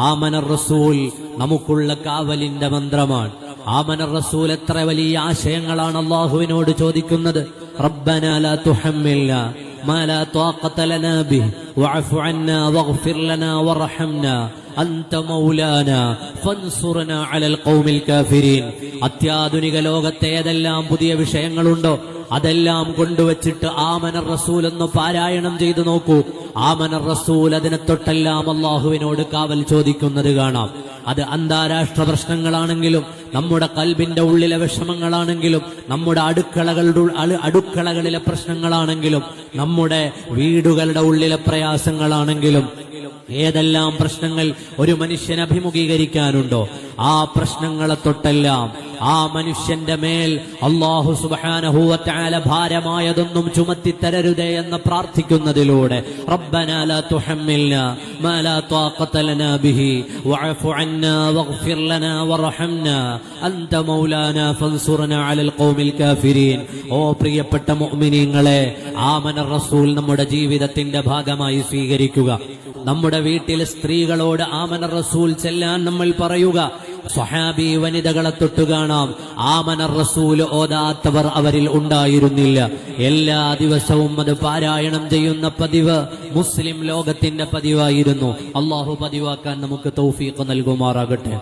ആമനർ റസൂൽ നമുക്കുള്ള കാവലിന്റെ മന്ത്രമാണ്. ആമനർ റസൂൽ എത്ര വലിയ ആശയങ്ങളാണ് അല്ലാഹുവിനോട് ചോദിക്കുന്നത്. റബ്ബനാ ലാ തുഹമ്മിൽനാ മാ ലാ ത്വാഖത ലനാ ബിഹി വഅഫു അന്നാ വഗ്ഫിർ ലനാ വർഹംനാ അൻത മൗലാനാ ഫൻസുർനാ അലൽ ഖൗമിൽ കാഫിരീൻ. അത്യാധുനിക ലോകത്തെ ഏതെല്ലാം പുതിയ വിഷയങ്ങളുണ്ടോ അതെല്ലാം കൊണ്ടുവച്ചിട്ട് ആമനർ റസൂൽ എന്ന് പാരായണം ചെയ്തു നോക്കൂ. ആമനർ റസൂൽ അതിനെ തൊട്ടെല്ലാം അല്ലാഹുവിനോട് കാവൽ ചോദിക്കുന്നത് കാണാം. അത് അന്താരാഷ്ട്ര പ്രശ്നങ്ങളാണെങ്കിലും, നമ്മുടെ കൽബിന്റെ ഉള്ളിലെ വിഷമങ്ങളാണെങ്കിലും, നമ്മുടെ അടുക്കളകളിലെ പ്രശ്നങ്ങളാണെങ്കിലും, നമ്മുടെ വീടുകളുടെ ഉള്ളിലെ പ്രയാസങ്ങളാണെങ്കിലും, ഏതെല്ലാം പ്രശ്നങ്ങൾ ഒരു മനുഷ്യൻ അഭിമുഖീകരിക്കാനുണ്ടോ ആ പ്രശ്നങ്ങളെ തൊട്ടെല്ലാം ആ മനുഷ്യന്റെ മേൽ അല്ലാഹു സുബ്ഹാനഹു വ തആല ഭാരമായതൊന്നും ചുമത്തിത്തരരുതേ എന്ന് പ്രാർത്ഥിക്കുന്നതിലൂടെ റബ്ബനാ ലാ തുഹമ്മിൽനാ മാ ലാ ത്വാഖത ലനാ ബിഹി വഅഫു അന്നാ വഗ്ഫിർ ലനാ വർഹംനാ അൻത മൗലാനാ ഫൻസുർനാ അലൽ ഖൗമിൽ കാഫിരീൻ. ഓ പ്രിയപ്പെട്ട മുഅ്മിനീങ്ങളെ, ആമനർ റസൂൽ നമ്മുടെ ജീവിതത്തിന്റെ ഭാഗമായി സ്വീകരിക്കുക. നമ്മുടെ വീട്ടിലെ സ്ത്രീകളോട് ആമനർ റസൂൽ ചെല്ലാൻ നമ്മൾ പറയുക. സ്വഹാബി വനിതകളെ തൊട്ടു കാണാം, ആമനർ റസൂൽ ഓതാത്തവർ അവരിൽ ഉണ്ടായിരുന്നില്ല. എല്ലാ ദിവസവും അത് പാരായണം ചെയ്യുന്ന പതിവ് മുസ്ലിം ലോകത്തിന്റെ പതിവായിരുന്നു. അള്ളാഹു പതിവാക്കാൻ നമുക്ക് തൗഫീഖ് നൽകുമാറാകട്ടെ.